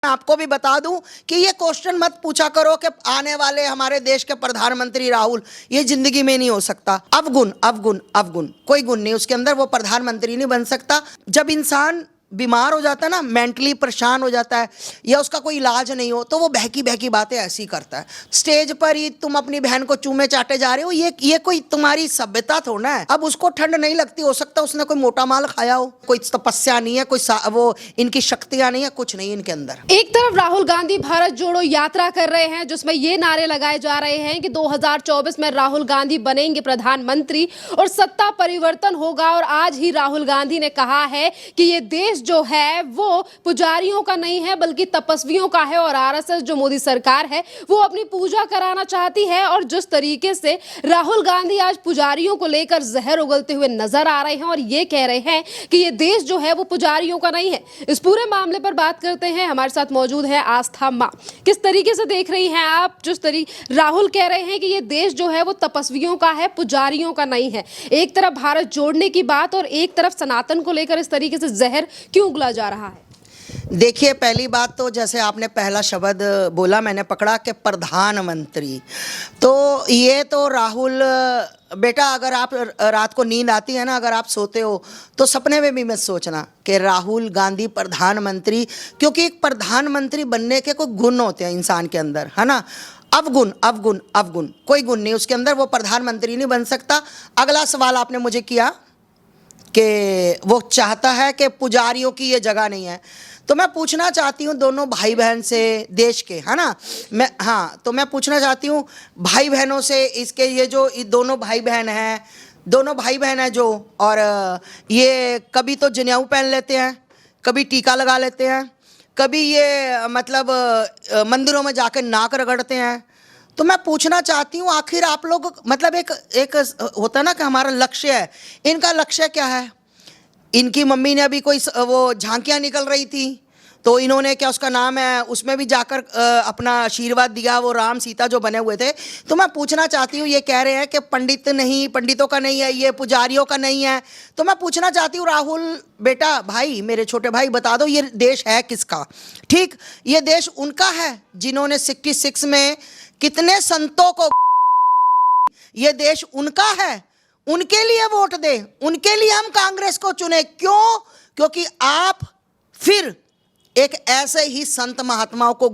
मैं आपको भी बता दूं कि ये क्वेश्चन मत पूछा करो कि आने वाले हमारे देश के प्रधानमंत्री राहुल, ये जिंदगी में नहीं हो सकता। अवगुण अवगुण अवगुण, कोई गुण नहीं उसके अंदर, वो प्रधानमंत्री नहीं बन सकता। जब इंसान बीमार हो जाता है ना, मेंटली परेशान हो जाता है या उसका कोई इलाज नहीं हो, तो वो बहकी बहकी बातें ऐसी करता है। स्टेज पर ही तुम अपनी बहन को चूमे चाटे जा रहे हो, ये कोई तुम्हारी सभ्यता थोड़ा है। अब उसको ठंड नहीं लगती, हो सकता उसने कोई मोटा माल खाया हो, कोई तपस्या नहीं है, कोई वो इनकी शक्तियां नहीं है, कुछ नहीं इनके अंदर। एक तरफ राहुल गांधी भारत जोड़ो यात्रा कर रहे हैं, जिसमें ये नारे लगाए जा रहे हैं कि 2024 में राहुल गांधी बनेंगे प्रधानमंत्री और सत्ता परिवर्तन होगा। और आज ही राहुल गांधी ने कहा है कि ये देश जो है वो पुजारियों का नहीं है बल्कि तपस्वियों का है, और आरएसएस जो मोदी सरकार है वो अपनी पूजा कराना चाहती है। और जिस तरीके से राहुल गांधी आज पुजारियों को लेकर जहर उगलते हुए नजर आ रहे हैं और ये कह रहे हैं कि ये देश जो है वो पुजारियों का नहीं है, इस पूरे मामले पर बात करते हैं। हमारे साथ मौजूद है आस्था मां। किस तरीके से देख रही हैं आप, जिस तरीके राहुल कह रहे हैं कि ये देश जो है वो तपस्वियों का है, पुजारियों का नहीं है। एक तरफ भारत जोड़ने की बात और एक तरफ सनातन को लेकर इस तरीके से जहर क्यों उगला जा रहा है? देखिए, पहली बात तो जैसे आपने पहला शब्द बोला, मैंने पकड़ा कि प्रधानमंत्री, तो ये तो राहुल बेटा, अगर आप रात को नींद आती है ना, अगर आप सोते हो तो सपने में भी मत सोचना कि राहुल गांधी प्रधानमंत्री, क्योंकि एक प्रधानमंत्री बनने के कोई गुण होते हैं इंसान के अंदर, है ना। अवगुण अवगुण अवगुण, कोई गुण नहीं उसके अंदर, वो प्रधानमंत्री नहीं बन सकता। अगला सवाल आपने मुझे किया कि वो चाहता है कि पुजारियों की ये जगह नहीं है, तो मैं पूछना चाहती हूँ दोनों भाई बहन से, देश के, है ना, तो मैं पूछना चाहती हूँ भाई बहनों से, इसके ये जो दोनों भाई बहन हैं जो, और ये कभी तो जनेऊ पहन लेते हैं, कभी टीका लगा लेते हैं, कभी ये मतलब मंदिरों में जाकर नाक रगड़ते हैं। तो मैं पूछना चाहती हूँ, आखिर आप लोग मतलब एक होता है ना कि हमारा लक्ष्य है, इनका लक्ष्य क्या है? इनकी मम्मी ने अभी कोई वो झांकियाँ निकल रही थी, तो इन्होंने क्या उसका नाम है, उसमें भी जाकर अपना आशीर्वाद दिया, वो राम सीता जो बने हुए थे। तो मैं पूछना चाहती हूँ, ये कह रहे हैं कि पंडितों का नहीं है, ये पुजारियों का नहीं है। तो मैं पूछना चाहती हूँ राहुल बेटा, भाई, मेरे छोटे भाई, बता दो ये देश है किसका? ठीक, ये देश उनका है जिन्होंने 66 में कितने संतों को, ये देश उनका है, उनके लिए वोट दें, उनके लिए हम कांग्रेस को चुने। क्यों? क्योंकि आप फिर एक ऐसे ही संत महात्माओं को,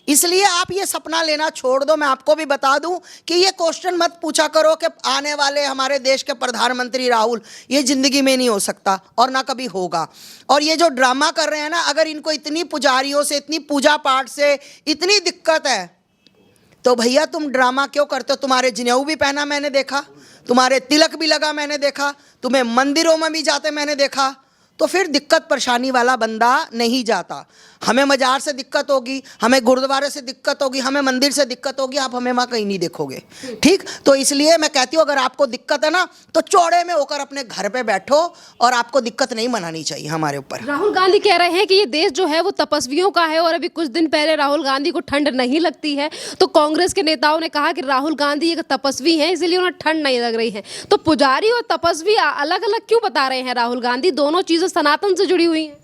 इसलिए आप ये सपना लेना छोड़ दो। मैं आपको भी बता दूं कि ये क्वेश्चन मत पूछा करो कि आने वाले हमारे देश के प्रधानमंत्री राहुल, ये जिंदगी में नहीं हो सकता और ना कभी होगा। और ये जो ड्रामा कर रहे हैं ना, अगर इनको इतनी पुजारियों से, इतनी पूजा पाठ से इतनी दिक्कत है, तो भैया तुम ड्रामा क्यों करते हो? तुम्हारे जनेऊ भी पहना मैंने देखा, तुम्हारे तिलक भी लगा मैंने देखा, तुम्हें मंदिरों में भी जाते मैंने देखा, तो फिर दिक्कत परेशानी वाला बंदा नहीं जाता। हमें मजार से दिक्कत होगी, हमें गुरुद्वारे से दिक्कत होगी, हमें मंदिर से दिक्कत होगी, आप हमें वहाँ कहीं नहीं देखोगे। ठीक, तो इसलिए मैं कहती हूँ अगर आपको दिक्कत है ना, तो चौड़े में होकर अपने घर पे बैठो और आपको दिक्कत नहीं मनानी चाहिए हमारे ऊपर। राहुल गांधी कह रहे हैं कि ये देश जो है वो तपस्वियों का है, और अभी कुछ दिन पहले राहुल गांधी को ठंड नहीं लगती है, तो कांग्रेस के नेताओं ने कहा कि राहुल गांधी एक तपस्वी हैं, इसीलिए उन्हें ठंड नहीं लग रही है। तो पुजारी और तपस्वी अलग अलग क्यों बता रहे हैं राहुल गांधी? दोनों चीजें सनातन से जुड़ी हुई हैं।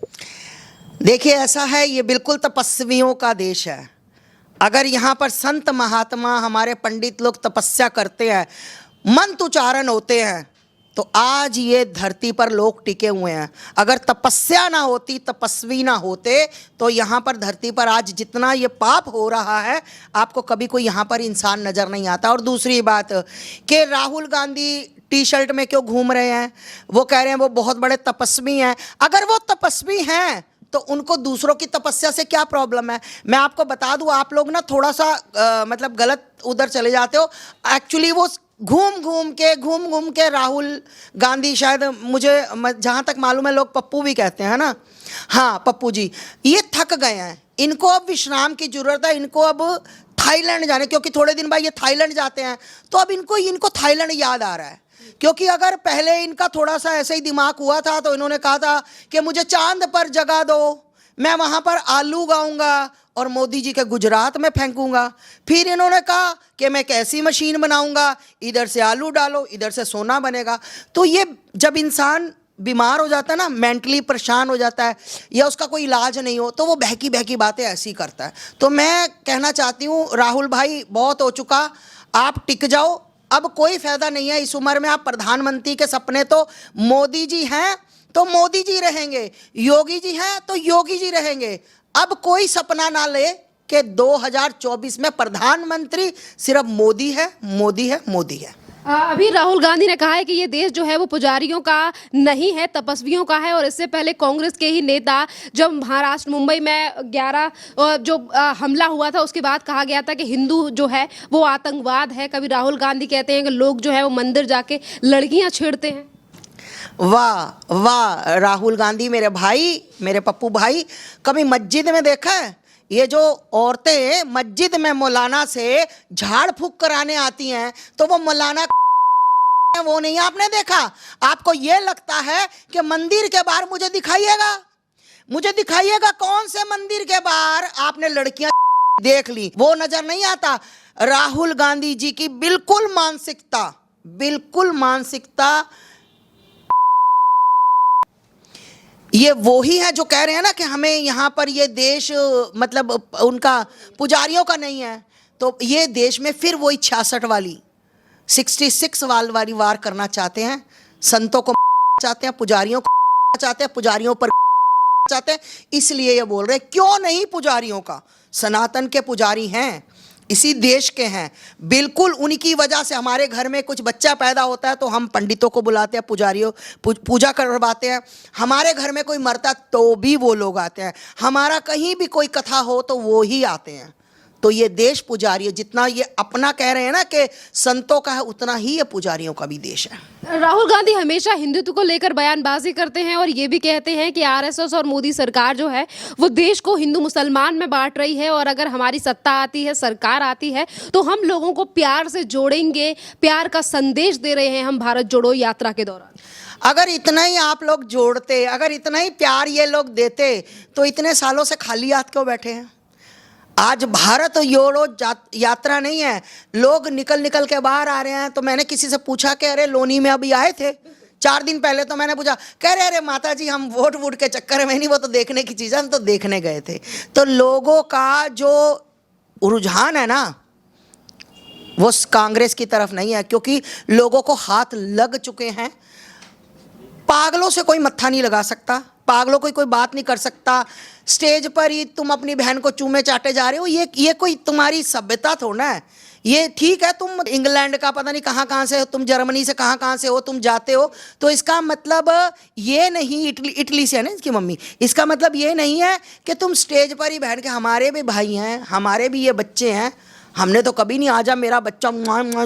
देखिए, ऐसा है, ये बिल्कुल तपस्वियों का देश है। अगर यहाँ पर संत महात्मा, हमारे पंडित लोग तपस्या करते हैं, मंत्र उच्चारण होते हैं, तो आज ये धरती पर लोग टिके हुए हैं। अगर तपस्या ना होती, तपस्वी ना होते, तो यहाँ पर धरती पर आज जितना ये पाप हो रहा है, आपको कभी कोई यहाँ पर इंसान नज़र नहीं आता। और दूसरी बात कि राहुल गांधी टी शर्ट में क्यों घूम रहे हैं? वो कह रहे हैं वो बहुत बड़े तपस्वी हैं। अगर वो तपस्वी हैं तो उनको दूसरों की तपस्या से क्या प्रॉब्लम है? मैं आपको बता दूं, आप लोग ना थोड़ा सा मतलब गलत उधर चले जाते हो। एक्चुअली वो घूम घूम के राहुल गांधी, शायद मुझे जहाँ तक मालूम है लोग पप्पू भी कहते हैं ना, हाँ पप्पू जी, ये थक गए हैं, इनको अब विश्राम की जरूरत है। इनको अब थाईलैंड जाने, क्योंकि थोड़े दिन बाद ये थाईलैंड जाते हैं, तो अब इनको थाईलैंड याद आ रहा है। क्योंकि अगर पहले इनका थोड़ा सा ऐसे ही दिमाग हुआ था, तो इन्होंने कहा था कि मुझे चांद पर जगह दो, मैं वहाँ पर आलू उगाऊंगा और मोदी जी के गुजरात में फेंकूंगा। फिर इन्होंने कहा कि मैं एक ऐसी मशीन बनाऊंगा, इधर से आलू डालो, इधर से सोना बनेगा। तो ये जब इंसान बीमार हो जाता है ना, मेंटली परेशान हो जाता है, या उसका कोई इलाज नहीं हो, तो वो बहकी बहकी बातें ऐसी करता है। तो मैं कहना चाहती हूँ राहुल भाई, बहुत हो चुका, आप टिक जाओ, अब कोई फायदा नहीं है इस उम्र में। आप प्रधानमंत्री के सपने तो मोदी जी हैं तो मोदी जी रहेंगे, योगी जी हैं तो योगी जी रहेंगे। अब कोई सपना ना ले कि 2024 में प्रधानमंत्री सिर्फ मोदी है, मोदी है, मोदी है। अभी राहुल गांधी ने कहा है कि ये देश जो है वो पुजारियों का नहीं है, तपस्वियों का है। और इससे पहले कांग्रेस के ही नेता, जब महाराष्ट्र मुंबई में 11 जो हमला हुआ था, उसके बाद कहा गया था कि हिंदू जो है वो आतंकवाद है। कभी राहुल गांधी कहते हैं कि लोग जो है वो मंदिर जाके लड़कियां छेड़ते हैं। वाह वाह राहुल गांधी, मेरे भाई, मेरे पप्पू भाई, कभी मस्जिद में देखा है ये जो औरतें मस्जिद में मौलाना से झाड़ फूक कराने आती हैं, तो वो मौलाना वो नहीं आपने देखा? आपको ये लगता है कि मंदिर के बाहर मुझे दिखाइएगा कौन से मंदिर के बाहर आपने लड़कियां देख ली, वो नजर नहीं आता। राहुल गांधी जी की बिल्कुल मानसिकता ये वो ही है जो कह रहे हैं ना कि हमें यहाँ पर ये देश मतलब उनका पुजारियों का नहीं है, तो ये देश में फिर वही 66 वाली 66 वाली वार करना चाहते हैं। संतों को चाहते हैं, पुजारियों को चाहते हैं, पुजारियों पर चाहते हैं। इसलिए ये बोल रहे हैं, क्यों नहीं पुजारियों का? सनातन के पुजारी हैं, इसी देश के हैं, बिल्कुल उनकी वजह से हमारे घर में कुछ बच्चा पैदा होता है तो हम पंडितों को बुलाते हैं, पुजारियों पूजा करवाते हैं। हमारे घर में कोई मरता तो भी वो लोग आते हैं, हमारा कहीं भी कोई कथा हो तो वो ही आते हैं। तो ये देश पुजारी, जितना ये अपना कह रहे हैं ना कि संतों का है, उतना ही ये पुजारियों का भी देश है। राहुल गांधी हमेशा हिंदुत्व को लेकर बयानबाजी करते हैं और ये भी कहते हैं कि आरएसएस और मोदी सरकार जो है वो देश को हिंदू मुसलमान में बांट रही है, और अगर हमारी सत्ता आती है, सरकार आती है, तो हम लोगों को प्यार से जोड़ेंगे। प्यार का संदेश दे रहे हैं हम भारत जोड़ो यात्रा के दौरान। अगर इतना ही आप लोग जोड़ते, अगर इतना ही प्यार ये लोग देते, तो इतने सालों से खाली हाथ क्यों बैठे हैं? आज भारत जोड़ो यात्रा नहीं है, लोग निकल के बाहर आ रहे हैं। तो मैंने किसी से पूछा कि अरे लोनी में अभी आए थे 4 दिन पहले, तो मैंने पूछा, कह रहे अरे माता जी हम वोट के चक्कर में नहीं, वो तो देखने की चीज़ है, हम तो देखने गए थे। तो लोगों का जो रुझान है ना, वो कांग्रेस की तरफ नहीं है, क्योंकि लोगों को हाथ लग चुके हैं। पागलों से कोई मत्था नहीं लगा सकता, पागलों को कोई बात नहीं कर सकता। स्टेज पर ही तुम अपनी बहन को चूमे चाटे जा रहे हो, ये कोई तुम्हारी सभ्यता थोड़ा है। ये ठीक है, तुम इंग्लैंड का पता नहीं कहाँ से हो, तुम जर्मनी से कहाँ से हो, तुम जाते हो, तो इसका मतलब ये नहीं, इटली से है ना इसकी मम्मी, इसका मतलब ये नहीं है कि तुम स्टेज पर ही बैठ के, हमारे भी भाई हैं, हमारे भी ये बच्चे हैं, हमने तो कभी नहीं आजा मेरा बच्चा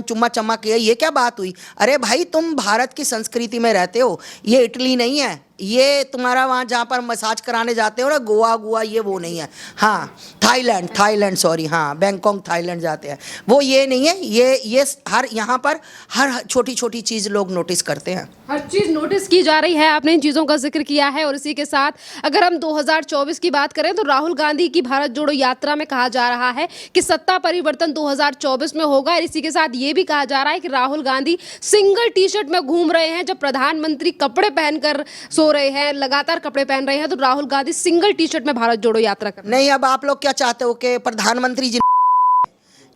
चुम्मा चम्मा किया, ये क्या बात हुई? अरे भाई तुम भारत की संस्कृति में रहते हो, ये इटली नहीं है, ये तुम्हारा वहाँ जहाँ पर मसाज कराने जाते हो ना, गोवा ये वो नहीं है। हाँ थाईलैंड सॉरी, हाँ बैंकॉक थाईलैंड जाते हैं, वो ये नहीं है। ये हर यहाँ पर हर छोटी छोटी चीज़ लोग नोटिस करते हैं, हर चीज नोटिस की जा रही है। आपने इन चीजों का जिक्र किया है। और इसी के साथ अगर हम 2024 की बात करें तो राहुल गांधी की भारत जोड़ो यात्रा में कहा जा रहा है कि सत्ता परिवर्तन 2024 में होगा। और इसी के साथ ये भी कहा जा रहा है कि Rahul Gandhi single T shirt में घूम रहे हैं। जब प्रधानमंत्री कपड़े पहनकर सो रहे हैं, लगातार कपड़े पहन रहे हैं, तो Rahul Gandhi single T shirt में भारत जोड़ो यात्रा कर नहीं। अब आप लोग क्या चाहते हो कि प्रधानमंत्री जी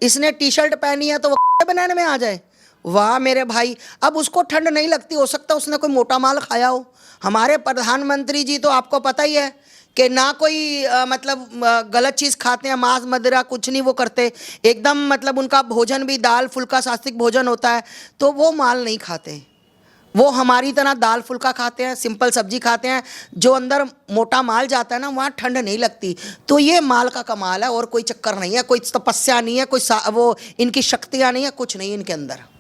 इसने टी शर्ट पहनी है तो वो बनाने में आ जाए? वाह मेरे भाई, अब उसको ठंड नहीं लगती, हो सकता है उसने कोई मोटा माल खाया हो। हमारे प्रधानमंत्री जी तो आपको पता ही है कि ना कोई मतलब गलत चीज़ खाते हैं, मांस मदिरा कुछ नहीं वो करते, एकदम मतलब उनका भोजन भी दाल फुल्का सात्विक भोजन होता है, तो वो माल नहीं खाते। वो हमारी तरह दाल फुल्का खाते हैं, सिंपल सब्जी खाते हैं, जो अंदर मोटा माल जाता है ना, वहाँ ठंड नहीं लगती। तो ये माल का कमाल है, और कोई चक्कर नहीं है, कोई तपस्या नहीं है, कोई वो इनकी शक्तियाँ नहीं है, कुछ नहीं इनके अंदर।